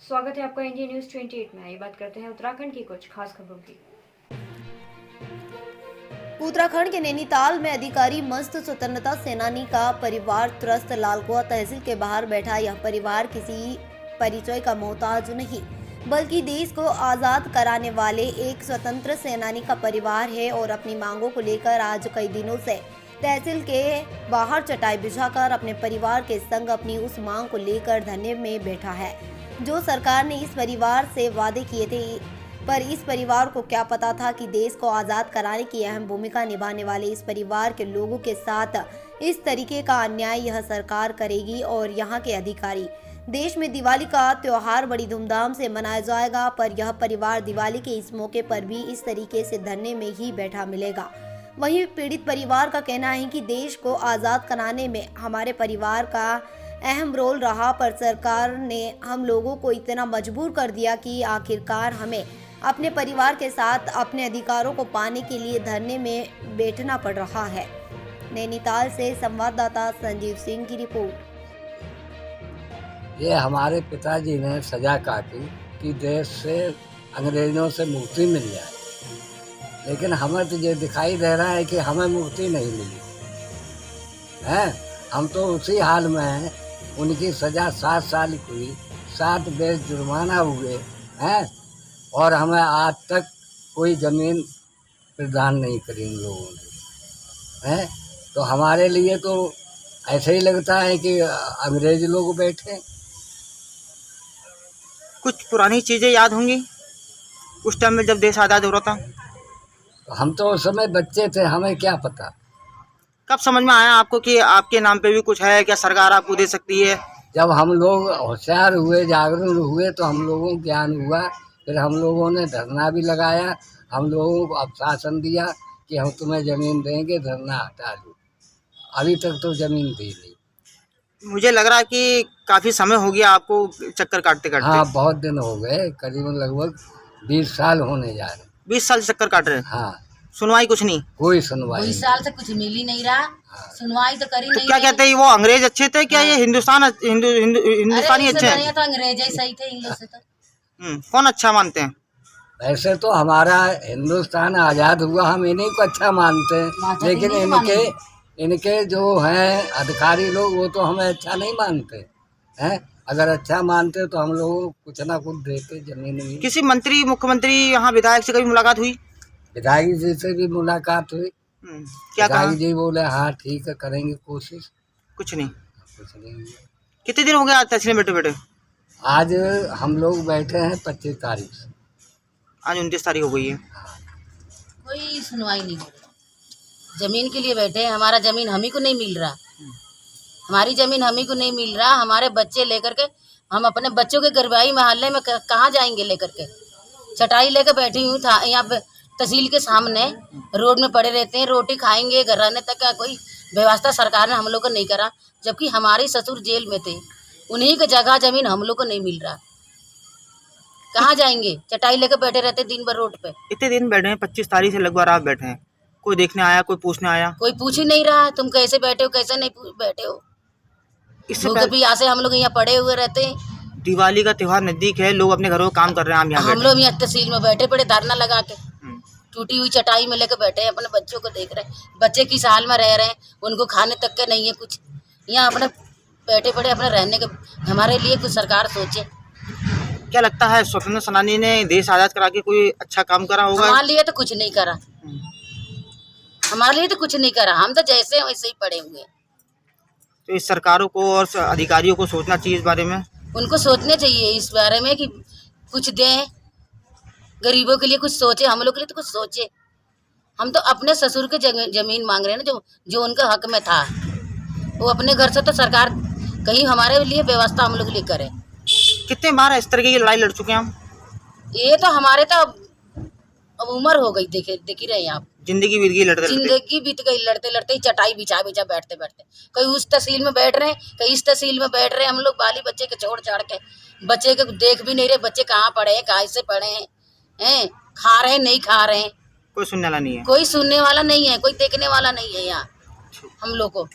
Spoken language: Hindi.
स्वागत है आपका इंडिया न्यूज 28 में। आइए बात करते हैं उत्तराखंड की कुछ खास खबरों की। उत्तराखंड के नैनीताल में अधिकारी मस्त स्वतंत्रता सेनानी का परिवार त्रस्त लालकुआ तहसील के बाहर बैठा। यह परिवार किसी परिचय का मोहताज नहीं बल्कि देश को आजाद कराने वाले एक स्वतंत्र सेनानी का परिवार है और अपनी मांगों को लेकर आज कई दिनों से तहसील के बाहर चटाई बिछाकर अपने परिवार के संग अपनी उस मांग को लेकर धरने में बैठा है जो सरकार ने इस परिवार से वादे किए थे। पर इस परिवार को क्या पता था कि देश को आज़ाद कराने की अहम भूमिका निभाने वाले इस परिवार के लोगों के साथ इस तरीके का अन्याय यह सरकार करेगी। और यहाँ के अधिकारी देश में दिवाली का त्यौहार बड़ी धूमधाम से मनाया जाएगा, पर यह परिवार दिवाली के इस मौके पर भी इस तरीके से धरने में ही बैठा मिलेगा। वहीं पीड़ित परिवार का कहना है कि देश को आज़ाद कराने में हमारे परिवार का अहम रोल रहा, पर सरकार ने हम लोगों को इतना मजबूर कर दिया कि आखिरकार हमें अपने परिवार के साथ अपने अधिकारों को पाने के लिए धरने में बैठना पड़ रहा है। नैनीताल से संवाददाता संजीव सिंह की रिपोर्ट। ये हमारे पिताजी ने सजा काटी कि देश से अंग्रेजों से मुक्ति मिल जाए, लेकिन हमें तो ये दिखाई दे रहा है कि हमें मुक्ति नहीं मिली है। हम तो उसी हाल में हैं। उनकी सजा 7 साल की हुई, 7 बेर जुर्माना हुए हैं और हमें आज तक कोई ज़मीन प्रदान नहीं करी उन लोगों ने हैं। तो हमारे लिए तो ऐसे ही लगता है कि अंग्रेज लोग बैठे। कुछ पुरानी चीज़ें याद होंगी उस टाइम में जब देश आज़ाद हो रहा था। तो हम तो उस समय बच्चे थे, हमें क्या पता। कब समझ में आया आपको कि आपके नाम पे भी कुछ है, क्या सरकार आपको दे सकती है? जब हम लोग होशियार हुए, जागरूक हुए, तो हम लोगों को ज्ञान हुआ। फिर हम लोगों ने धरना भी लगाया, हम लोगों को आश्वासन दिया कि हम तुम्हें ज़मीन देंगे, धरना हटा दो। अभी तक तो ज़मीन दी नहीं। मुझे लग रहा है कि काफ़ी समय हो गया आपको चक्कर काटते काटते। हाँ, बहुत दिन हो गए, करीबन लगभग 20 साल होने जा रहे। 20 साल से चक्कर काट रहे हैं। हाँ, सुनवाई कुछ नहीं? कोई सुनवाई 20 साल से कुछ मिल ही नहीं रहा। हाँ। सुनवाई तो करी तो नहीं क्या रही। कहते हैं, वो अंग्रेज अच्छे थे क्या? ये हिंदुस्तानी अच्छे हैं? तो अंग्रेज ही सही थे इन लोग से तो। कौन अच्छा मानते हैं? वैसे तो हमारा हिंदुस्तान आज़ाद हुआ, हम इन्हीं को अच्छा मानते हैं, लेकिन इनके जो हैं अधिकारी लोग वो तो हमें अच्छा नहीं मानते हैं। अगर अच्छा मानते तो हम लोगों को कुछ ना कुछ देते ज़मीन में। किसी मंत्री, मुख्यमंत्री, यहाँ विधायक से कभी मुलाकात हुई? विधायक जी से भी मुलाकात हुई। क्या कहा? विधायक जी बोले हाँ ठीक है, करेंगे कोशिश। कुछ नहीं। कुछ नहीं हुआ। कितने दिन हो गए आज तहसील में बैठे बैठे? आज हम लोग बैठे हैं 25 तारीख से। आज 29 तारीख हो गई है। कोई सुनवाई नहीं हो रही। जमीन के लिए बैठे हैं, हमारा जमीन हम ही को नहीं मिल रहा। हमारी जमीन हम ही को नहीं मिल रहा। हमारे बच्चे लेकर के, हम अपने बच्चों के गरबाई महल्ले में कहाँ जाएंगे लेकर के? चटाई लेकर बैठी हूँ था यहाँ पे तहसील के सामने, रोड में पड़े रहते हैं। रोटी खाएंगे, घर रहने तक का कोई व्यवस्था सरकार ने हम लोग को नहीं करा, जबकि हमारे ससुर जेल में थे। उन्हीं की जगह जमीन हम लोग को नहीं मिल रहा। कहाँ जाएंगे? चटाई लेकर बैठे रहते दिन भर रोड पे। इतने दिन बैठे हैं, 25 तारीख से लगभग आप बैठे हैं। कोई देखने आया, कोई पूछने आया? कोई पूछ ही नहीं रहा तुम कैसे बैठे हो, कैसे नहीं बैठे हो। इससे भूख प्यास से हम लोग यहाँ पड़े हुए रहते हैं। दिवाली का त्योहार नजदीक है, लोग अपने घरों में काम कर रहे हैं, हम यहाँ हम लोग यहाँ तहसील में बैठे पड़े धरना लगा के, टूटी हुई चटाई में लेकर बैठे हैं, अपने बच्चों को देख रहे हैं। बच्चे किस हाल में रह रहे हैं, उनको खाने तक के नहीं है कुछ। यहाँ अपने बैठे पड़े अपने रहने के, हमारे लिए कुछ सरकार सोचे। क्या लगता है स्वतंत्र सेनानी ने देश आजाद करा के कोई अच्छा काम करा होगा? हमारे लिए तो कुछ नहीं करा। हमारे लिए तो कुछ नहीं करा। हम तो जैसे वैसे ही पड़े हुए हैं। तो इस सरकारों को और अधिकारियों को सोचना चाहिए इस बारे में। उनको सोचने चाहिए इस बारे में कि कुछ दें, गरीबों के लिए कुछ सोचे, हम लोग के लिए तो कुछ सोचे। हम तो अपने ससुर के जमीन मांग रहे हैं ना, जो उनका हक में था। वो अपने घर से तो सरकार कहीं हमारे लिए व्यवस्था हम लोग के लिए करे। कितने बार इस तरीके की लड़ाई लड़ चुके हैं हम? ये तो हमारे तो अब उम्र हो गई, देख ही रहे हैं आप। जिंदगी बीत गई लड़ते लड़ते। जिंदगी बीत गई लड़ते लड़ते ही, चटाई बिछा बिछा बैठते बैठते। कहीं उस तहसील में बैठ रहे हैं, कहीं इस तहसील में बैठ रहे हैं। हम लोग बाली बच्चे के छोड़ छाड़ के, बच्चे के देख भी नहीं रहे, बच्चे कहाँ पढ़े हैं, कैसे पढ़े हैं, खा रहे हैं नहीं खा रहे हैं। कोई सुनने वाला नहीं है। कोई सुनने वाला नहीं है, कोई देखने वाला नहीं है यहाँ हम लोग को।